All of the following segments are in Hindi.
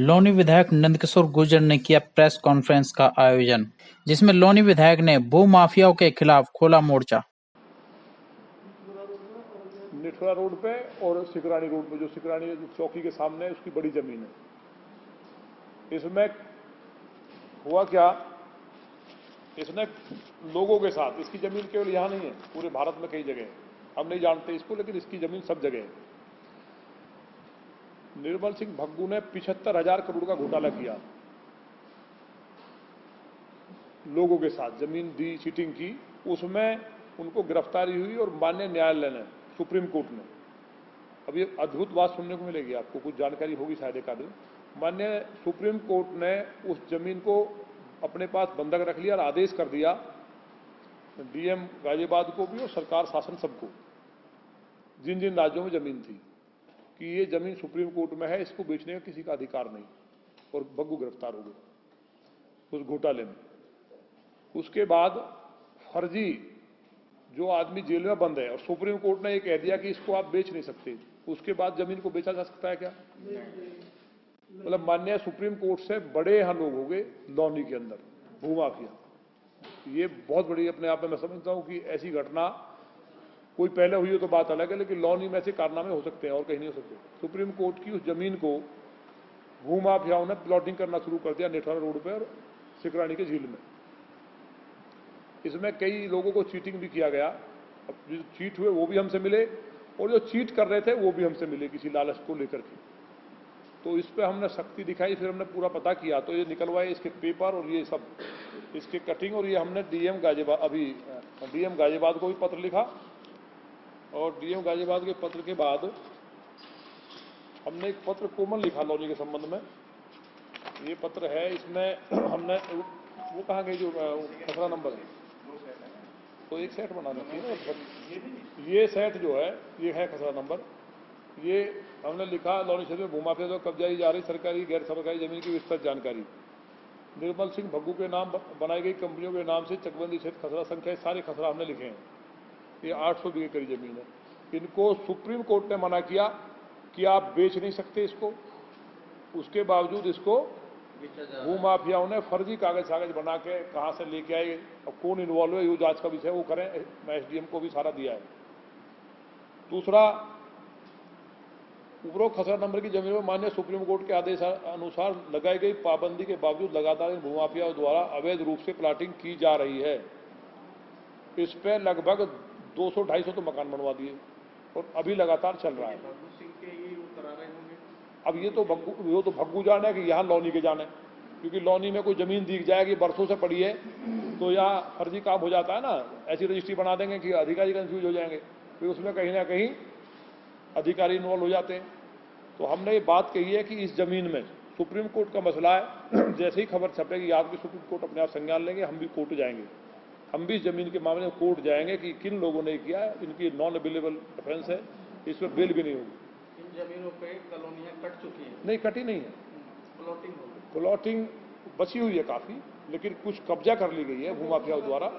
लोनी विधायक नंदकिशोर गुर्जर ने किया प्रेस कॉन्फ्रेंस का आयोजन, जिसमें लोनी विधायक ने भूमाफियाओं के खिलाफ खोला मोर्चा। निठुरा रोड पे और सिकरानी रोड पे, जो सिकरानी चौकी के सामने है, उसकी बड़ी जमीन है। इसमें हुआ क्या, इसने लोगों के साथ, इसकी जमीन केवल यहां नहीं है, पूरे भारत में कई जगह है, हम नहीं जानते इसको, लेकिन इसकी जमीन सब जगह है। निर्मल सिंह भग्गू ने 75,000 करोड़ का घोटाला किया, लोगों के साथ जमीन दी, चीटिंग की, उसमें उनको गिरफ्तारी हुई और माननीय न्यायालय ने, सुप्रीम कोर्ट ने, अब ये अद्भुत बात सुनने को मिलेगी आपको, कुछ जानकारी होगी शायद एक आदमी, माननीय सुप्रीम कोर्ट ने उस जमीन को अपने पास बंधक रख लिया और आदेश कर दिया डीएम गाजियाबाद को भी और सरकार शासन सबको, जिन जिन राज्यों में जमीन थी, कि ये जमीन सुप्रीम कोर्ट में है, इसको बेचने का किसी का अधिकार नहीं। और भग्गू गिरफ्तार हो गए उस घोटाले में। उसके बाद फर्जी जो आदमी जेल में बंद है और सुप्रीम कोर्ट ने ये कह दिया कि इसको आप बेच नहीं सकते, उसके बाद जमीन को बेचा जा सकता है क्या? मतलब माननीय सुप्रीम कोर्ट से बड़े यहां लोग हो गए लौनी के अंदर, भूमाफिया। ये बहुत बड़ी अपने आप में मैं समझता हूं कि ऐसी घटना कोई पहले हुई हो तो बात अलग है, लेकिन लौनी में ऐसे कारनामे हो सकते हैं और कहीं नहीं हो सकते। सुप्रीम कोर्ट की उस जमीन को भूमाफियाओं ने प्लॉटिंग करना शुरू कर दिया निठुरा रोड पर और सिकरानी के झील में। इसमें कई लोगों को चीटिंग भी किया गया, जो चीट हुए वो भी हमसे मिले और जो चीट कर रहे थे वो भी हमसे मिले किसी लालच को लेकर के। तो इस पर हमने सख्ती दिखाई, फिर हमने पूरा पता किया, तो ये निकलवाए इसके पेपर और ये सब इसके कटिंग, और ये हमने डीएम गाजियाबाद को भी पत्र लिखा और डीएम गाजियाबाद के पत्र के बाद हमने एक पत्र कोमल लिखा लौनी के संबंध में। ये पत्र है, इसमें हमने वो कहाँ गई जो खसरा नंबर है, तो एक सेट बनाना चाहिए। ये सेट जो है ये है खसरा नंबर। ये हमने लिखा, लौनी क्षेत्र में भूमाफिया द्वारा कब्जाई जा रही सरकारी गैर सरकारी जमीन की विस्तृत जानकारी। निर्मल सिंह भग्गू के नाम बनाई गई कंपनियों के नाम से चकबंदी क्षेत्र खसरा संख्या, सारे खसरा हमने लिखे हैं। ये 800 बीघे करीब जमीन है। इनको सुप्रीम कोर्ट ने मना किया कि आप बेच नहीं सकते इसको, उसके बावजूद इसको भूमाफियाओं ने फर्जी कागज बना के कहां से लेके आए, अब कौन इन्वॉल्व है, ये जांच का विषय वो करें। मैं एसडीएम को भी सारा दिया है। दूसरा, उपरोक्त खसरा नंबर की जमीन में माननीय सुप्रीम कोर्ट के आदेश अनुसार लगाई गई पाबंदी के बावजूद लगातार इन भूमाफियाओं द्वारा अवैध रूप से प्लाटिंग की जा रही है। इस पर लगभग 200-250 तो मकान बनवा दिए और अभी लगातार चल रहा है। अब ये तो भग्गू जाने कि यहाँ लौनी के जाने, क्योंकि लौनी में कोई जमीन दिख जाएगी बरसों से पड़ी है तो यहाँ फर्जी काम हो जाता है ना, ऐसी रजिस्ट्री बना देंगे कि अधिकारी कंफ्यूज हो जाएंगे, फिर उसमें कहीं ना कहीं अधिकारी इन्वॉल्व हो जाते हैं। तो हमने ये बात कही है कि इस जमीन में सुप्रीम कोर्ट का मसला है, जैसे ही खबर छपेगी आपकी सुप्रीम कोर्ट अपने आप संज्ञान लेंगे, हम भी कोर्ट जाएंगे, हम भी इस जमीन के मामले में कोर्ट जाएंगे कि किन लोगों ने किया है, इनकी नॉन अवेलेबल डिफेंस है, इसमें बेल भी नहीं होगी। इन जमीनों पे कॉलोनियां कट चुकी हैं? नहीं, कटी नहीं है, प्लॉटिंग हो गई, प्लॉटिंग बची हुई है काफी, लेकिन कुछ कब्जा कर ली गई है भूमाफियाओं द्वारा।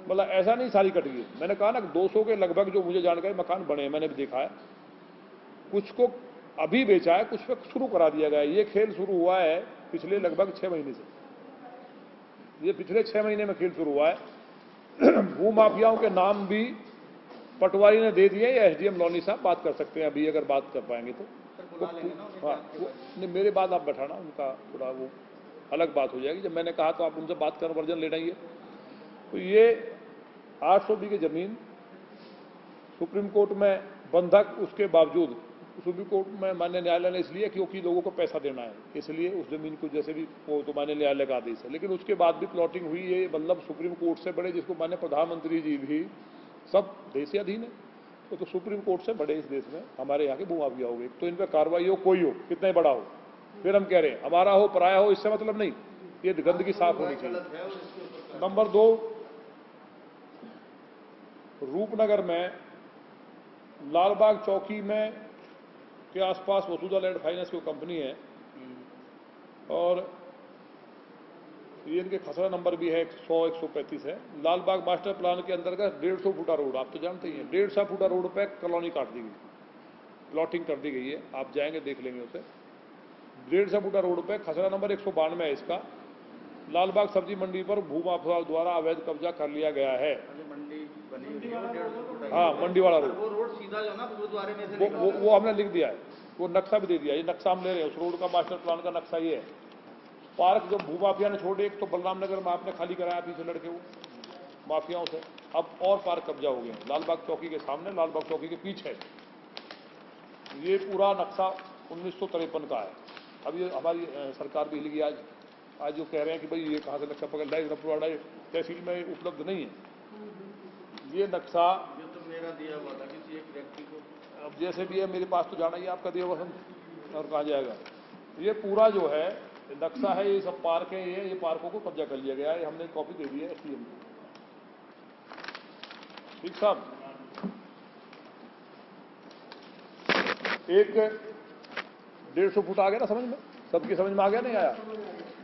मतलब ऐसा नहीं सारी कट गई। मैंने कहा ना 200 के लगभग जो मुझे जानकारी मकान बने हैं, मैंने भी देखा है, कुछ को अभी बेचा है, कुछ पे शुरू करा दिया गया है। ये खेल शुरू हुआ है पिछले लगभग 6 महीने से, ये पिछले 6 महीने में खेल शुरू हुआ है। भूमाफियाओं के नाम भी पटवारी ने दे दिए, एसडीएम लौनी साहब बात कर सकते हैं अभी अगर बात कर पाएंगे तो। हाँ, नहीं मेरे बाद आप बैठाना, उनका थोड़ा वो अलग बात हो जाएगी। जब मैंने कहा तो आप उनसे बात कर वर्जन ले लेंगे। तो ये 800 बीघे जमीन सुप्रीम कोर्ट में बंधक, उसके बावजूद सुप्रीम कोर्ट में माननीय न्यायालय ने इसलिए क्योंकि लोगों को पैसा देना है, इसलिए उस जमीन को जैसे भी वो तो माननीय न्यायालय का आदेश है, लेकिन उसके बाद भी प्लॉटिंग हुई है। मतलब सुप्रीम कोर्ट से बड़े, जिसको माननीय प्रधानमंत्री जी भी सब देश के अधीन है, तो सुप्रीम कोर्ट से बड़े इस देश में हमारे यहाँ के भूमाफिया हो गए। तो इन पर कार्रवाई हो, कोई हो, कितना ही बड़ा हो, फिर हम कह रहे हैं हमारा हो पराया हो, इससे मतलब नहीं, ये गंदगी साफ होनी चाहिए। नंबर 2, रूपनगर में लालबाग चौकी में के आसपास वसुधा लैंड फाइनेंस की कंपनी है और ये इनके खसरा नंबर भी है 100-135 है। लालबाग मास्टर प्लान के अंतर्गत 150 फुटा रोड, आप तो जानते ही हैं, 150 फुटा रोड पे कॉलोनी काट दी गई, प्लॉटिंग कर दी गई है। आप जाएंगे देख लेंगे उसे। 150 फुटा रोड पे खसरा नंबर 192 है इसका, लालबाग सब्जी मंडी पर भूमाफिया द्वारा अवैध कब्जा कर लिया गया है। मंडी बनी हुई है, 150 फुट है। हाँ, मंडी वाला रोड, वो रोड सीधा जो ना गुरुद्वारे में से वो हमने लिख दिया है, वो नक्शा भी दे दिया। ये नक्शा हम ले रहे हैं, उस रोड का मास्टर प्लान का नक्शा ये है। पार्क जो भूमाफिया ने छोड़े, एक तो बलराम नगर में आपने खाली कराया पीछे लड़के वो माफियाओं से, अब और पार्क कब्जा हो गए लालबाग चौकी के सामने, लालबाग चौकी के पीछे। ये पूरा नक्शा 1953 का है। अब ये हमारी सरकार भी हिल आज जो कह रहे हैं कि भाई ये कहाँ से नक्शा पकड़ लाए, रपवाड़ा तहसील में उपलब्ध नहीं है ये नक्शा। ये तो मेरा दिया हुआ था किसी एक व्यक्ति को। अब जैसे भी है मेरे पास तो जाना ही है, आपका दिया हुआ और कहाँ जाएगा। ये पूरा जो है नक्शा है, ये सब पार्क है, ये पार्कों को कब्जा कर लिया गया है। हमने कॉपी दे दी है एसडीएम को। ठीक साहब, एक 150 फुट आ गया ना समझ में, सबकी समझ में आ गया नहीं आया।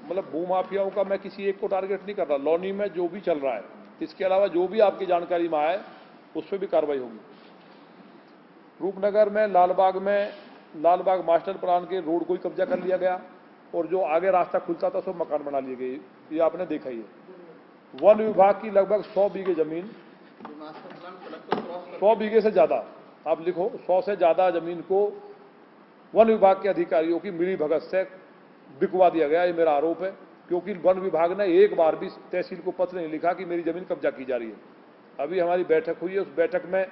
मतलब भूमाफियाओं का मैं किसी एक को टारगेट नहीं कर रहा, लॉनी में जो भी चल रहा है, इसके अलावा जो भी आपकी जानकारी में आए उस पर भी कार्रवाई होगी। रूपनगर में लालबाग मास्टर प्लान के रोड को ही कब्जा कर लिया गया, और जो आगे रास्ता खुलता था सब मकान बना लिए गए, ये आपने देखा ही है। वन विभाग की लगभग 100 बीघे जमीन, 100 बीघे से ज्यादा, आप लिखो 100 से ज्यादा जमीन को वन विभाग के अधिकारियों की मिली भगत से बिकवा दिया गया, ये मेरा आरोप है। क्योंकि वन विभाग ने एक बार भी तहसील को पत्र नहीं लिखा कि मेरी जमीन कब्जा की जा रही है। अभी हमारी बैठक हुई है, उस बैठक में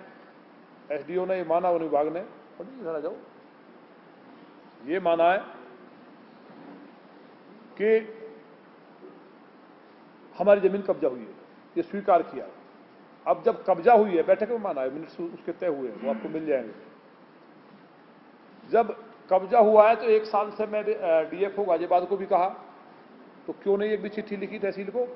एसडीओ ने ये माना, वन विभाग ने जाओ ये माना है कि हमारी जमीन कब्जा हुई है, ये स्वीकार किया। अब जब कब्जा हुई है, बैठक में माना है, मिनट्स उसके तय हुए हैं, वो आपको मिल जाएंगे। जब कब्जा हुआ है तो 1 साल से मैं डीएफओ गाजियाबाद को भी कहा, तो क्यों नहीं एक भी चिट्ठी लिखी तहसील को।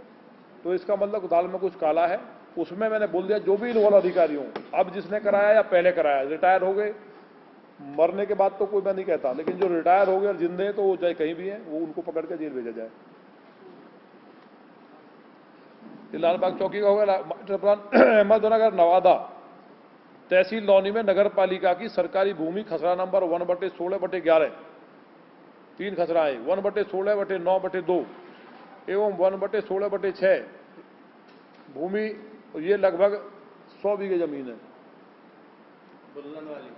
तो इसका मतलब दाल में कुछ काला है। उसमें मैंने बोल दिया जो भी इन्वॉल्व अधिकारी हों, अब जिसने कराया या पहले कराया, रिटायर हो गए, मरने के बाद तो कोई मैं नहीं कहता, लेकिन जो रिटायर हो गए और जिंदे हैं तो वो चाहे कहीं भी हैं, वो उनको पकड़ कर जेल भेजा जाए। लालबाग चौकी का होगा अहमदनगर नवादा तहसील लौनी में नगर पालिका की सरकारी भूमि खसरा नंबर 1/16/11 3 खसराएं 1/16/9/2 एवं 1/16/6 भूमि, ये लगभग 100 बीघे जमीन है। बुल्लन वाली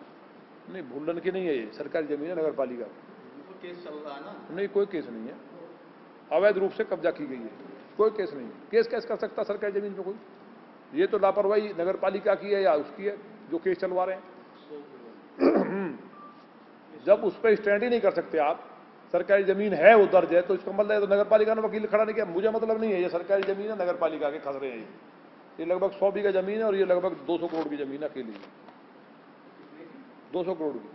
नहीं, भुल्लन की नहीं है, ये सरकारी जमीन है नगर पालिका। केस चल रहा है ना? नहीं, कोई केस नहीं है, अवैध रूप से कब्जा की गई है, कोई केस नहीं। केस कैसे कर सकता सरकारी जमीन पे कोई? ये तो लापरवाही नगर पालिका की है या उसकी है जो केस चलवा रहे हैं। जब उस पर स्टैंड ही नहीं कर सकते आप, सरकारी जमीन है वो दर्ज है, तो इसका मतलब है तो नगर पालिका ने वकील खड़ा नहीं किया। मुझे मतलब नहीं है, ये सरकारी जमीन है, नगर पालिका के खसरे हैं। ये लगभग 100 बीघा जमीन है और ये लगभग 200 करोड़ की जमीन है अकेली, 200 करोड़ की।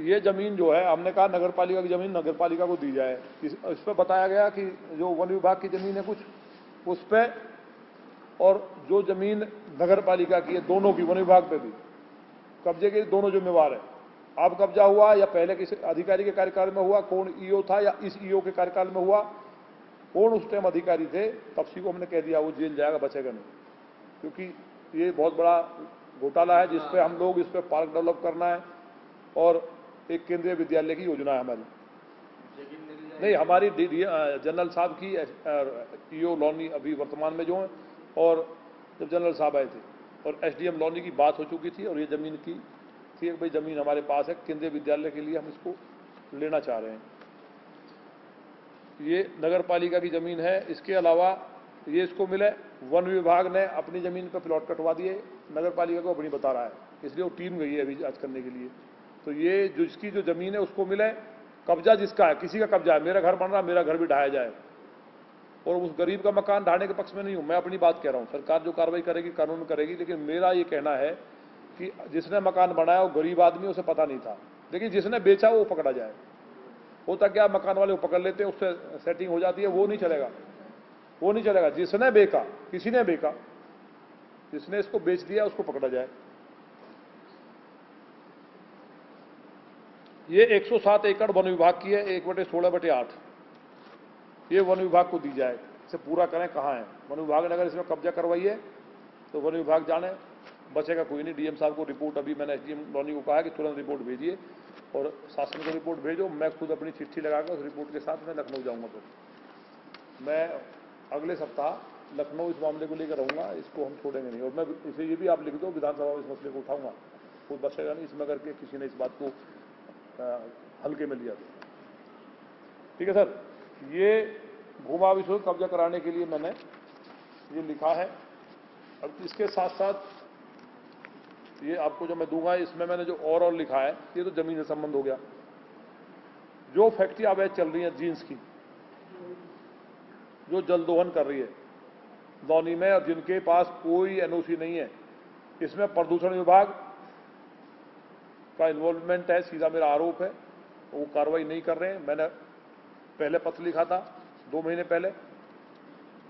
ये जमीन जो है, हमने कहा नगर पालिका की जमीन नगर पालिका को दी जाए। इस पर बताया गया कि जो वन विभाग की जमीन है कुछ उस पर, और जो जमीन नगर पालिका की है दोनों की, वन विभाग पे भी कब्जे के दोनों जिम्मेवार है। अब कब्जा हुआ या पहले किसी अधिकारी के कार्यकाल में हुआ, कौन ईओ था या इस ईओ के कार्यकाल में हुआ, कौन उस टाइम अधिकारी थे, तब को हमने कह दिया वो जेल जाएगा, बचेगा नहीं। क्योंकि ये बहुत बड़ा घोटाला है जिसपे हम लोग, इस पर पार्क डेवलप करना है और एक केंद्रीय विद्यालय की योजना है हमारी। नहीं, हमारी जनरल साहब की ईओ लौनी अभी वर्तमान में जो है, और जब जनरल साहब आए थे और एसडीएम लौनी की बात हो चुकी थी, और ये जमीन की थी, भाई जमीन हमारे पास है केंद्रीय विद्यालय के लिए, हम इसको लेना चाह रहे हैं। ये नगर पालिका की जमीन है। इसके अलावा ये इसको मिले, वन विभाग ने अपनी जमीन पर प्लॉट कटवा दिए, नगर पालिका को अपनी बता रहा है, इसलिए वो टीम गई है अभी जांच करने के लिए। तो ये जिसकी जो जमीन है उसको मिले, कब्जा जिसका है, किसी का कब्जा है, मेरा घर बन रहा, मेरा घर भी ढाया जाए, और उस गरीब का मकान ढाने के पक्ष में नहीं हूं, मैं अपनी बात कह रहा हूं। सरकार जो कार्रवाई करेगी कानून करेगी, लेकिन मेरा ये कहना है कि जिसने मकान बनाया वो गरीब आदमी, उसे पता नहीं था, लेकिन जिसने बेचा वो पकड़ा जाए। होता क्या, मकान वाले को पकड़ लेते हैं, उससे सेटिंग हो जाती है, वो नहीं चलेगा, वो नहीं चलेगा। जिसने बेचा, किसी ने बेचा, जिसने इसको बेच दिया उसको पकड़ा जाए। ये 107 एकड़ वन विभाग की है, 1/16/8 ये वन विभाग को दी जाए। इसे पूरा करें, कहाँ है वन विभाग ने, अगर इसमें कब्जा करवाई है तो वन विभाग जाने, बचेगा कोई नहीं। डीएम साहब को रिपोर्ट अभी मैंने एसडीएम लॉनी को कहा है कि तुरंत रिपोर्ट भेजिए और शासन को रिपोर्ट भेजो। मैं खुद अपनी चिट्ठी लगाकर उस रिपोर्ट के साथ मैं लखनऊ जाऊँगा। फिर मैं अगले सप्ताह लखनऊ इस मामले को लेकर रहूँगा, इसको हम छोड़ेंगे नहीं। और मैं इसे ये भी आप लिख दो, विधानसभा में इस मसले को उठाऊँगा, कोई बचेगा नहीं इसमें करके किसी ने इस बात को हल्के में लिया। ठीक है सर, ये भूमा विषय कब्जा कराने के लिए मैंने ये लिखा है। अब इसके साथ साथ ये आपको जो मैं दूंगा, इसमें मैंने जो और लिखा है, ये तो जमीन से संबंध हो गया। जो फैक्ट्री अवैध चल रही है जींस की, जो जल दोहन कर रही है लौनी में और जिनके पास कोई एनओसी नहीं है, इसमें प्रदूषण विभाग का इन्वॉल्वमेंट है, सीधा मेरा आरोप है। वो कार्रवाई नहीं कर रहे हैं। मैंने पहले पत्र लिखा था 2 महीने पहले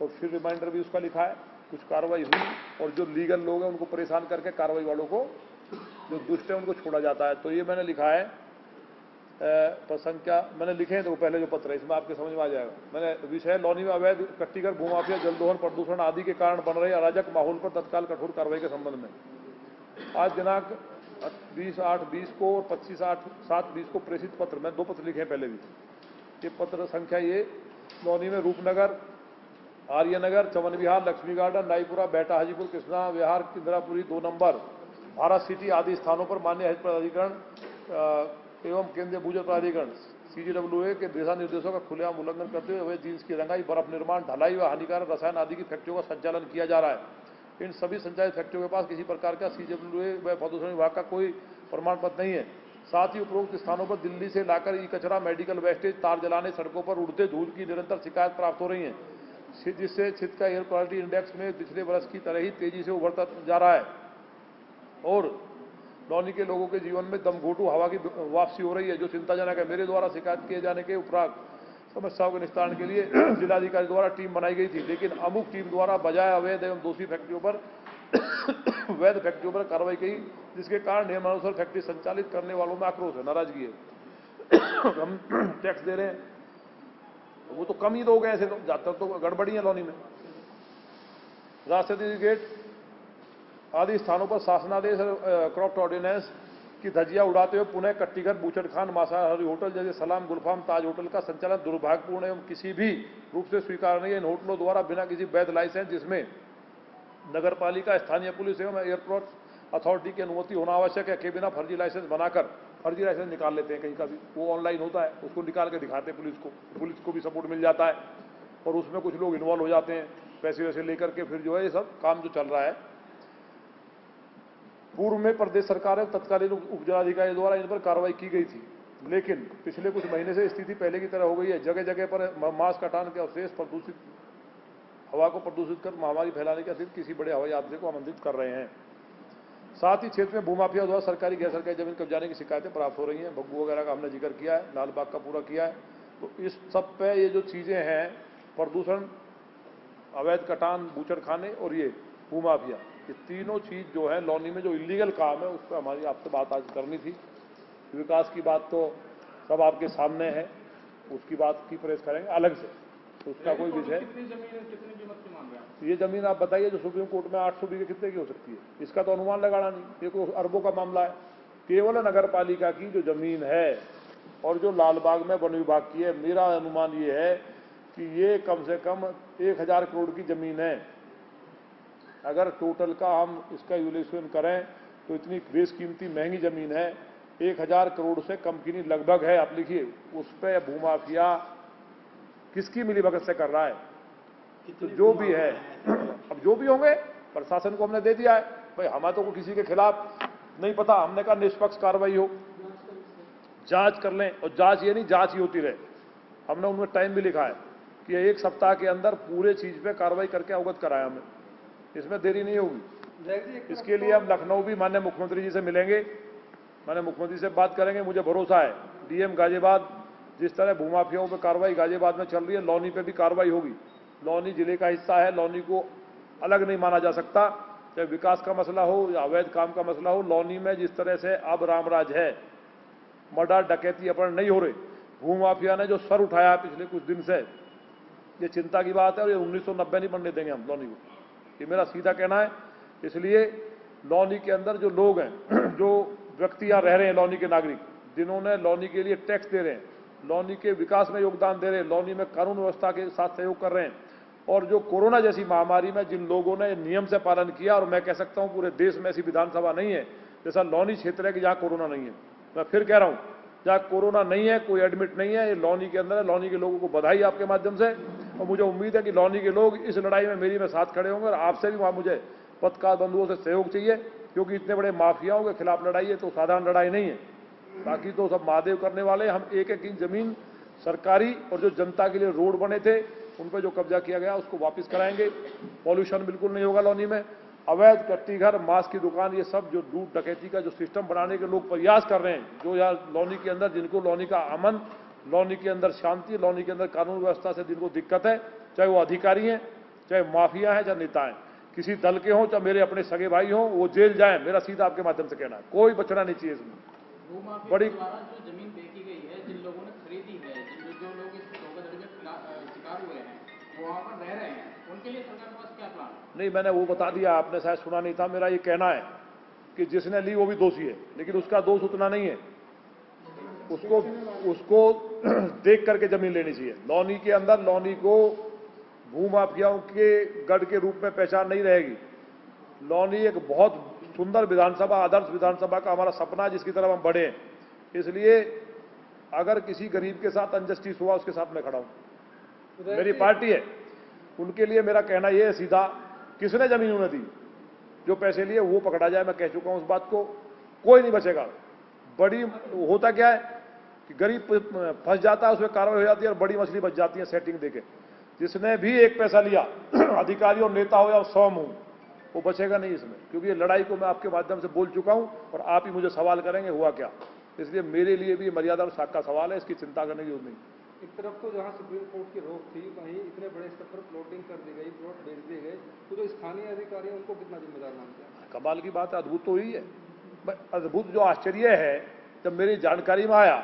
और फिर रिमाइंडर भी उसका लिखा है। कुछ कार्रवाई हुई और जो लीगल लोग हैं उनको परेशान करके कार्रवाई वालों को, जो दुष्ट है, उनको छोड़ा जाता है। तो ये मैंने लिखा है संख्या मैंने लिखे हैं, तो पहले जो पत्र है इसमें आपके समझ में आ जाएगा। मैंने विषय लौनी में अवैध कट्टीगर भूमाफिया जल दोहन प्रदूषण आदि के कारण बन रहे अराजक माहौल पर तत्काल कठोर कार्रवाई के संबंध में आज दिनांक 20/8/20 को और 25/8/7/20 को प्रेषित पत्र, मैं 2 पत्र लिखे हैं पहले भी। ये पत्र संख्या ये लौनी में रूपनगर, आर्यनगर, चमन विहार, लक्ष्मी गार्डन, रायपुरा, बेटा हाजीपुर, कृष्णा विहार, इंदिरापुरी 2 नंबर, भारत सिटी आदि स्थानों पर मान्य हज प्राधिकरण एवं केंद्रीय भूजल प्राधिकरण CGWA के दिशा निर्देशों का खुलेआम उल्लंघन करते हुए अवैध जींस की रंगाई, बर्फ निर्माण, ढलाई व हानिकारक रसायन आदि की फैक्ट्रियों का संचालन किया जा रहा है। इन सभी संचालित फैक्ट्रियों के पास किसी प्रकार का CGWA व प्रदूषण विभाग का कोई प्रमाण पत्र नहीं है। साथ ही उपरोक्त स्थानों पर दिल्ली से लाकर ई कचरा, मेडिकल वेस्टेज, तार जलाने, सड़कों पर उड़ते धूल की निरंतर शिकायत प्राप्त हो रही है, जिससे क्षेत्र का एयर क्वालिटी इंडेक्स में पिछले वर्ष की तरह ही तेजी से उभरता जा रहा है और लौनी के लोगों के जीवन में दमघोटू हवा की वापसी हो रही है, जो चिंताजनक है। मेरे द्वारा शिकायत किए जाने के उपरांत समस्याओं के निस्तारण के लिए जिलाधिकारी द्वारा टीम बनाई गई थी, लेकिन अमुक टीम द्वारा बजाय अवैध एवं दोषी फैक्ट्रियों पर वैध फैक्ट्रियों पर कार्रवाई की, जिसके कारण नियमानुसार फैक्ट्री संचालित करने वालों में आक्रोश है, नाराजगी है। हम टैक्स दे रहे हैं, वो तो कम ही लोग हैं, ऐसे तो ज्यादातर तो गड़बड़ी है लौनी में। राष्ट्रपति गेट आदि स्थानों पर शासनादेश क्रॉफ्ट ऑर्डिनेंस की धज्जियां उड़ाते हुए पुनः कट्टीघर, बूचड़ खान, मांसाहारी होटल जैसे सलाम, गुलफाम, ताज होटल का संचालन दुर्भाग्यपूर्ण एवं किसी भी रूप से स्वीकार नहीं है। इन होटलों द्वारा बिना किसी वैध लाइसेंस, जिसमें नगर पालिका, स्थानीय पुलिस एवं एयरपोर्ट अथॉरिटी की अनुमति होना आवश्यक है, के बिना फर्जी लाइसेंस बनाकर फर्जी लाइसेंस निकाल लेते हैं। कहीं का भी वो ऑनलाइन होता है, उसको निकाल के दिखाते हैं पुलिस को भी सपोर्ट मिल जाता है और उसमें कुछ लोग इन्वॉल्व हो जाते हैं, पैसे वैसे लेकर के। फिर जो है ये सब काम जो चल रहा है, पूर्व में प्रदेश सरकार और तत्कालीन उपजिलाधिकारी द्वारा इन पर कार्रवाई की गई थी, लेकिन पिछले कुछ महीने से स्थिति पहले की तरह हो गई है। जगह जगह पर मांस कटान के अवशेष प्रदूषित हवा को प्रदूषित कर महामारी फैलाने के अतिरिक्त किसी बड़े हवाई हादसे को आमंत्रित कर रहे हैं। साथ ही क्षेत्र में भूमाफिया द्वारा सरकारी गैर सरकारी जमीन कब्जाने की शिकायतें प्राप्त हो रही हैं। भग्गू वगैरह का हमने जिक्र किया है, लालबाग का पूरा किया है। तो इस सब पे ये जो चीजें हैं, प्रदूषण, अवैध कटान, बूचड़ खाने और ये भूमाफिया, ये तीनों चीज जो है लौनी में जो इलीगल काम है, उस पर हमारी आपसे बात आज करनी थी। विकास की बात तो सब आपके सामने है, उसकी बात की प्रेस करेंगे अलग से, तो उसका कोई विषय। कितनी जमीन है, कितनी कीमत की मांग रहे हैं? ये जमीन आप बताइए जो सुप्रीम कोर्ट में 800 बीघे कितने की हो सकती है, इसका तो अनुमान लगाना नहीं, ये कोई अरबों का मामला है। केवल नगर पालिका की जो जमीन है और जो लालबाग में वन विभाग की है, मेरा अनुमान ये है कि ये कम से कम 1000 करोड़ की जमीन है। अगर टोटल का हम इसका इवैल्यूएशन करें तो इतनी बेशकीमती महंगी जमीन है, 1000 करोड़ से कम की नहीं लगभग है। आप लिखिए, उस पर भूमाफिया किसकी मिलीभगत से कर रहा है, तो जो भी है, अब जो भी होंगे प्रशासन को हमने दे दिया है भाई, हमारे तो किसी के खिलाफ नहीं पता, हमने कहा निष्पक्ष कार्रवाई हो, जांच कर लें। और जांच ये नहीं जांच ही होती रहे, हमने उनमें टाइम भी लिखा है कि 1 सप्ताह के अंदर पूरे चीज पे कार्रवाई करके अवगत कराया हमें, इसमें देरी नहीं होगी। इसके लिए हम लखनऊ भी माननीय मुख्यमंत्री जी से मिलेंगे, माननीय मुख्यमंत्री से बात करेंगे। मुझे भरोसा है डीएम गाजियाबाद, जिस तरह भूमाफियाओं पर कार्रवाई गाजियाबाद में चल रही है, लौनी पे भी कार्रवाई होगी। लौनी जिले का हिस्सा है, लौनी को अलग नहीं माना जा सकता, चाहे विकास का मसला हो या अवैध काम का मसला हो। लौनी में जिस तरह से अब रामराज है, मर्डर, डकैती, अपहरण नहीं हो रहे, भूमाफिया ने जो सर उठाया पिछले कुछ दिन से, ये चिंता की बात है। और ये 1990 नहीं बनने देंगे हम लौनी को, ये मेरा सीधा कहना है। इसलिए लौनी के अंदर जो लोग हैं, जो व्यक्ति यहाँ रह रहे हैं, लौनी के नागरिक, जिन्होंने लौनी के लिए टैक्स दे रहे हैं, लौनी के विकास में योगदान दे रहे हैं, लौनी में कानून व्यवस्था के साथ सहयोग कर रहे हैं, और जो कोरोना जैसी महामारी में जिन लोगों ने नियम से पालन किया, और मैं कह सकता हूं पूरे देश में ऐसी विधानसभा नहीं है जैसा लौनी क्षेत्र है कि जहां कोरोना नहीं है। मैं फिर कह रहा हूं, जहां कोरोना नहीं है, कोई एडमिट नहीं है, ये लौनी के अंदर है। लौनी के लोगों को बधाई आपके माध्यम से, और मुझे उम्मीद है कि लौनी के लोग इस लड़ाई में मेरी में साथ खड़े होंगे, और आपसे भी वहां मुझे पत्रकार बंधुओं से सहयोग चाहिए, क्योंकि इतने बड़े माफियाओं के खिलाफ लड़ाई है तो साधारण लड़ाई नहीं है। बाकी तो सब महादेव करने वाले, हम एक एक इंच जमीन सरकारी और जो जनता के लिए रोड बने थे उन पर जो कब्जा किया गया उसको वापस कराएंगे। पॉल्यूशन बिल्कुल नहीं होगा लौनी में। अवैध कट्टी घर, मांस की दुकान, ये सब जो लूट डकैती का जो सिस्टम बनाने के लोग प्रयास कर रहे हैं, जो यहाँ लौनी के अंदर, जिनको लौनी का अमन, लौनी के अंदर शांति, लौनी के अंदर कानून व्यवस्था से जिनको दिक्कत है, चाहे वो अधिकारी हैं, चाहे माफिया हैं, चाहे नेता हैं, किसी दल के हों, चाहे मेरे अपने सगे भाई हों, वो जेल जाएं, मेरा सीधा आपके माध्यम से कहना है। कोई बचना नहीं चाहिए इसमें। बड़ी जो जमीन बेची गई है, जिन लोगों ने खरीदी है, जो लोग इस धोखाधड़ी में शिकार हुए हैं, वो वहाँ पर रह रहे हैं, उनके लिए सरकार के पास क्या प्लान? नहीं, मैंने वो बता दिया, आपने शायद सुना नहीं था। मेरा ये कहना है कि जिसने ली वो भी दोषी है, लेकिन उसका दोष उतना नहीं है। उसको देख करके जमीन लेनी चाहिए। लौनी के अंदर लौनी को भूमाफियाओं के गढ़ के रूप में पहचान नहीं रहेगी। लौनी एक बहुत सुंदर विधानसभा, आदर्श विधानसभा का हमारा सपना है, जिसकी तरफ हम बढ़े हैं। इसलिए अगर किसी गरीब के साथ अनजस्टिस हुआ, उसके साथ मैं खड़ा हूं। मेरी पार्टी है, उनके लिए मेरा कहना यह है सीधा, किसने जमीन उन्हें दी, जो पैसे लिए वो पकड़ा जाए। मैं कह चुका हूं उस बात को, कोई नहीं बचेगा। बड़ी होता क्या है कि गरीब फंस जाता है, उसमें कार्रवाई हो जाती है, और बड़ी मछली बच जाती है सेटिंग देके। जिसने भी एक पैसा लिया, अधिकारी और नेता हो या स्वयं हो, वो बचेगा नहीं इसमें, क्योंकि ये लड़ाई को मैं आपके माध्यम से बोल चुका हूं, और आप ही मुझे सवाल करेंगे हुआ क्या। इसलिए मेरे लिए भी मर्यादा और साख का सवाल है, इसकी चिंता करने की जरूरत नहीं। एक तरफ तो जहां सुप्रीम कोर्ट की रोक थी, वहीं इतने बड़े स्तर पर प्लॉटिंग कर दी गई, प्लॉट बेच दिए गए, तो जो स्थानीय अधिकारी हैं उनको कितना जिम्मेदार मानते हैं? कमाल की बात है, अद्भुत तो हुई है। अद्भुत जो आश्चर्य है, जब मेरी जानकारी में आया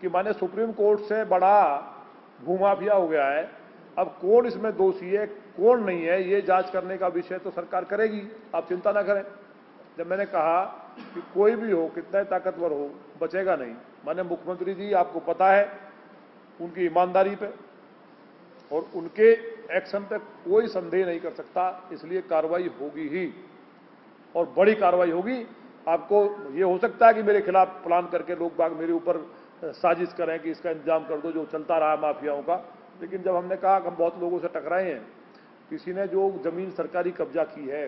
कि माने सुप्रीम कोर्ट से बड़ा भूमाफिया हो गया है, अब कौन इसमें दोषी है कौन नहीं है, ये जांच करने का विषय तो सरकार करेगी, आप चिंता ना करें। जब मैंने कहा कि कोई भी हो, कितना ताकतवर हो, बचेगा नहीं। माने मुख्यमंत्री जी, आपको पता है उनकी ईमानदारी पे और उनके एक्शन पे कोई संदेह नहीं कर सकता, इसलिए कार्रवाई होगी ही, और बड़ी कार्रवाई होगी। आपको ये हो सकता है कि मेरे खिलाफ प्लान करके लोग बाग मेरे ऊपर साजिश करें कि इसका इंतजाम कर दो, जो चलता रहा माफियाओं का। लेकिन जब हमने कहा कि हम बहुत लोगों से टकराए हैं, किसी ने जो जमीन सरकारी कब्जा की है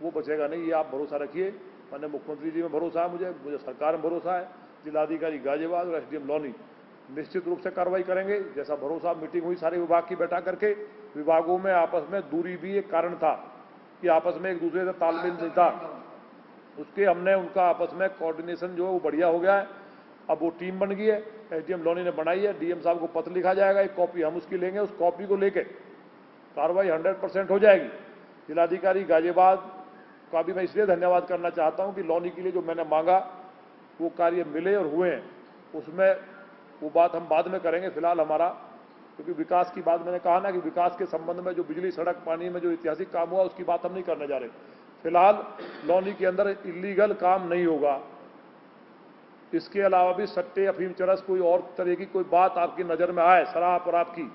वो बचेगा नहीं, ये आप भरोसा रखिए। मैंने मुख्यमंत्री जी में भरोसा है, मुझे सरकार में भरोसा है, जिलाधिकारी गाजियाबाद और एसडीएम लौनी निश्चित रूप से कार्रवाई करेंगे। जैसा भरोसा, मीटिंग हुई सारे विभाग की बैठा करके, विभागों में आपस में दूरी भी एक कारण था कि आपस में एक दूसरे से तालमेल नहीं था, उसके हमने उनका आपस में कोऑर्डिनेशन जो है वो बढ़िया हो गया है। अब वो टीम बन गई है, एसडीएम लौनी ने बनाई है, डीएम साहब को पत्र लिखा जाएगा, एक कॉपी हम उसकी लेंगे, उस कॉपी को लेके कार्रवाई 100% हो जाएगी। जिलाधिकारी गाजियाबाद का भी मैं इसलिए धन्यवाद करना चाहता हूं कि लौनी के लिए जो मैंने मांगा वो कार्य मिले और हुए हैं। उसमें वो बात हम बाद में करेंगे, फिलहाल हमारा, क्योंकि विकास की बात मैंने कहा ना कि विकास के संबंध में जो बिजली, सड़क, पानी में जो ऐतिहासिक काम हुआ उसकी बात हम नहीं करने जा रहे। फिलहाल लौनी के अंदर इलीगल काम नहीं होगा। इसके अलावा भी सट्टे, अफीम, चरस, कोई और तरह की कोई बात आपकी नज़र में आए, शराब और आपकी,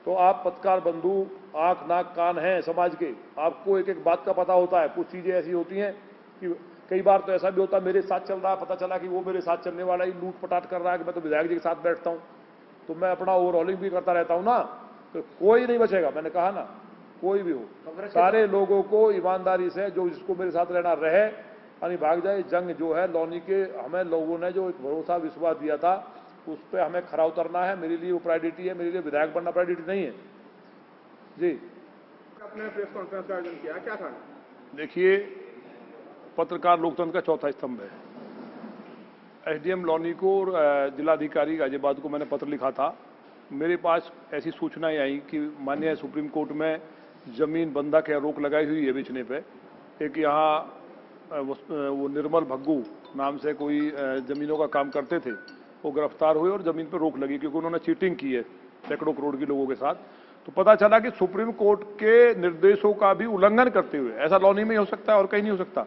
तो आप पत्रकार बंधु आंख नाक कान हैं समाज के, आपको एक एक बात का पता होता है। कुछ चीज़ें ऐसी होती हैं कि कई बार तो ऐसा भी होता है मेरे साथ चल रहा है, पता चला कि वो मेरे साथ चलने वाला ही लूट पटाट कर रहा है, कि मैं तो विधायक जी के साथ बैठता हूँ, तो मैं अपना ओवरऑलिंग भी करता रहता हूँ ना, तो कोई नहीं बचेगा। मैंने कहा ना, कोई भी हो, सारे लोगों को ईमानदारी से, जो जिसको मेरे साथ रहना रहे, यानी भाग जाए। जंग जो है लौनी के, हमें लोगों ने जो भरोसा विश्वास दिया था उस पर हमें खरा उतरना है। मेरे लिए वो प्रायोरिटी है, मेरे लिए विधायक बनना प्रायोरिटी नहीं है जी। आपने प्रेस कॉन्फ्रेंस का आयोजन किया, क्या था? देखिए, पत्रकार लोकतंत्र का चौथा स्तंभ है। एसडीएम लौनी को और जिलाधिकारी गाजियाबाद को मैंने पत्र लिखा था। मेरे पास ऐसी सूचनाएं आई कि माननीय सुप्रीम कोर्ट में जमीन बंधक या रोक लगाई हुई है बेचने पे। एक यहाँ वो निर्मल भग्गू नाम से कोई जमीनों का काम करते थे, वो गिरफ्तार हुए और जमीन पर रोक लगी, क्योंकि उन्होंने चीटिंग की है सैकड़ों करोड़ के लोगों के साथ। तो पता चला कि सुप्रीम कोर्ट के निर्देशों का भी उल्लंघन करते हुए, ऐसा लौनी में ही हो सकता है और कहीं नहीं हो सकता,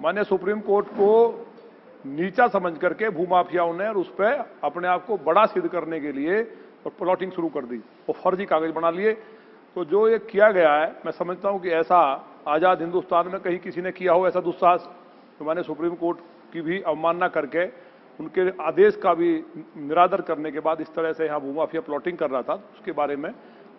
माननीय सुप्रीम कोर्ट को नीचा समझ करके भूमाफियाओं ने और उस पर अपने आप को बड़ा सिद्ध करने के लिए और प्लॉटिंग शुरू कर दी और फर्जी कागज बना लिए। तो जो ये किया गया है, मैं समझता हूं कि ऐसा आजाद हिंदुस्तान में कहीं किसी ने किया हो ऐसा दुस्साहस, तो मैंने सुप्रीम कोर्ट की भी अवमानना करके उनके आदेश का भी निरादर करने के बाद इस तरह से यहाँ भूमाफिया प्लॉटिंग कर रहा था, उसके बारे में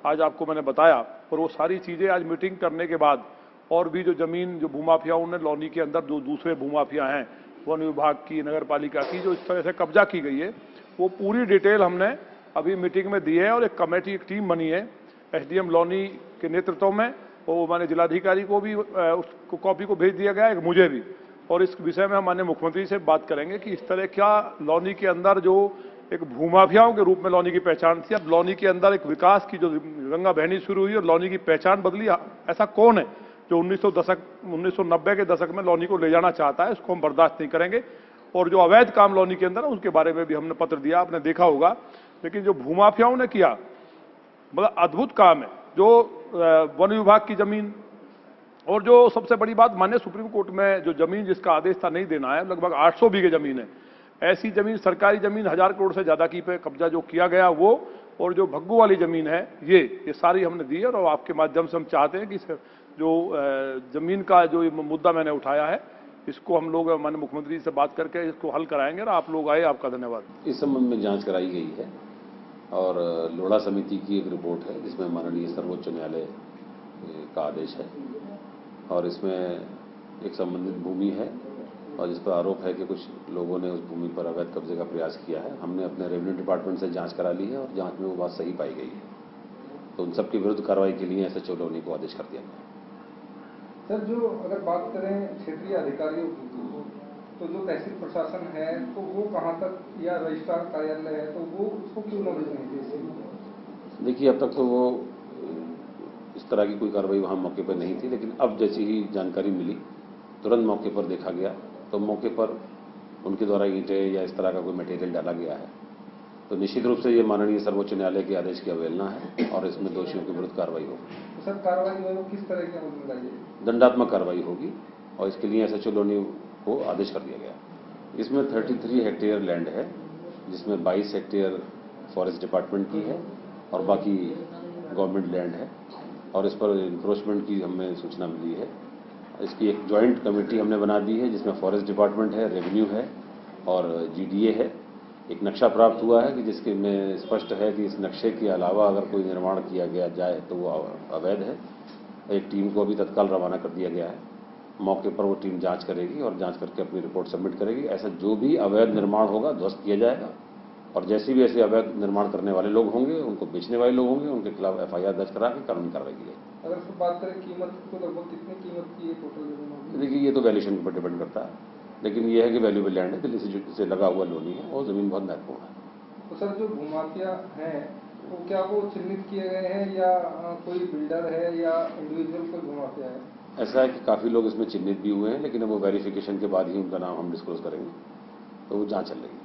आज आपको मैंने बताया। और वो सारी चीजें आज मीटिंग करने के बाद और भी जो जमीन जो भूमाफियाओं ने लौनी के अंदर जो दूसरे भूमाफिया हैं, वन विभाग की, नगर पालिका की, जो इस तरह से कब्जा की गई है, वो पूरी डिटेल हमने अभी मीटिंग में दी है और एक कमेटी, एक टीम बनी है एसडीएम लौनी के नेतृत्व में। वो माननीय जिलाधिकारी को भी उसको कॉपी को भेज दिया गया है, मुझे भी। और इस विषय में हम माननीय मुख्यमंत्री से बात करेंगे कि इस तरह क्या लौनी के अंदर जो एक भूमाफियाओं के रूप में लौनी की पहचान थी, अब लौनी के अंदर एक विकास की जो गंगा बहनी शुरू हुई और लौनी की पहचान बदली। ऐसा कौन है जो 1990 के दशक में लौनी को ले जाना चाहता है? इसको हम बर्दाश्त नहीं करेंगे। और जो अवैध काम लौनी के अंदर है उसके बारे में भी हमने पत्र दिया, आपने देखा होगा। लेकिन जो भूमाफियाओं ने किया, मतलब अद्भुत काम है। जो वन विभाग की जमीन, और जो सबसे बड़ी बात, माननीय सुप्रीम कोर्ट में जो जमीन जिसका आदेश था नहीं देना है, लगभग 800 बीघे जमीन है। ऐसी जमीन, सरकारी जमीन 1000 करोड़ से ज्यादा की पे कब्जा जो किया गया वो, और जो भग्गू वाली जमीन है ये सारी हमने दी है। और आपके माध्यम से हम चाहते हैं कि जो जमीन का जो मुद्दा मैंने उठाया है, इसको हम लोग माननीय मुख्यमंत्री से बात करके इसको हल कराएंगे। और आप लोग आए, आपका धन्यवाद। इस संबंध में जांच कराई गई है और लोढ़ा समिति की एक रिपोर्ट है जिसमें माननीय सर्वोच्च न्यायालय का आदेश है और इसमें एक संबंधित भूमि है और जिस पर आरोप है कि कुछ लोगों ने उस भूमि पर अवैध कब्जे का प्रयास किया है। हमने अपने रेवेन्यू डिपार्टमेंट से जांच करा ली है और जांच में वो बात सही पाई गई है, तो उन सबके विरुद्ध कार्रवाई के लिए एसएचओ लौनी को आदेश कर दिया गया। सर, जो अगर बात करें क्षेत्रीय अधिकारियों की, तो जो तहसील प्रशासन है तो वो कहाँ तक, या रजिस्ट्रार कार्यालय है तो वो उसको क्यों नोटिस नहीं दी? देखिए, अब तक तो वो इस तरह की कोई कार्रवाई वहाँ मौके पर नहीं थी, लेकिन अब जैसी ही जानकारी मिली तुरंत मौके पर देखा गया, तो मौके पर उनके द्वारा ईंटें या इस तरह का कोई मटेरियल डाला गया है। तो निश्चित रूप से ये माननीय सर्वोच्च न्यायालय के आदेश की अवहेलना है और इसमें दोषियों के विरुद्ध कार्रवाई होगी। तो सर, कार्रवाई में वो किस तरह की होगी बताइए? दंडात्मक कार्रवाई होगी और इसके लिए एसएचओ लौनी को आदेश कर दिया गया। इसमें 33 हेक्टेयर लैंड है जिसमें 22 हेक्टेयर फॉरेस्ट डिपार्टमेंट की है और बाकी गवर्नमेंट लैंड है। और इस पर इंक्रोचमेंट की हमें सूचना मिली है। इसकी एक ज्वाइंट कमेटी हमने बना दी है जिसमें फॉरेस्ट डिपार्टमेंट है, रेवेन्यू है और जीडीए है। एक नक्शा प्राप्त हुआ है कि जिसके में स्पष्ट है कि इस नक्शे के अलावा अगर कोई निर्माण किया गया जाए तो वो अवैध है। एक टीम को अभी तत्काल रवाना कर दिया गया है। मौके पर वो टीम जांच करेगी और जांच करके अपनी रिपोर्ट सबमिट करेगी। ऐसा जो भी अवैध निर्माण होगा ध्वस्त किया जाएगा और जैसे भी ऐसे अवैध निर्माण करने वाले लोग होंगे, उनको बेचने वाले लोग होंगे, उनके खिलाफ एफआईआर दर्ज करा के कानूनी कार्रवाई की जाएगी। अगर उसको बात करें कीमत की, तो लगभग कितनी कीमत की टोटल जमीन? देखिए, ये तो वैल्यूएशन पर डिपेंड करता है, लेकिन ये है कि वैल्यूएबल लैंड है, दिल्ली से लगा हुआ लोनी है और जमीन बहुत महत्वपूर्ण है। तो सर, जो भूमाफिया हैं तो क्या वो चिन्हित किए गए हैं या कोई बिल्डर है या इंडिविजुअल कोई भूमाफिया है? ऐसा है कि काफ़ी लोग इसमें चिन्हित भी हुए हैं, लेकिन अब वो वेरिफिकेशन के बाद ही उनका नाम हम डिस्क्लोज करेंगे, तो वो जांच चल रही है।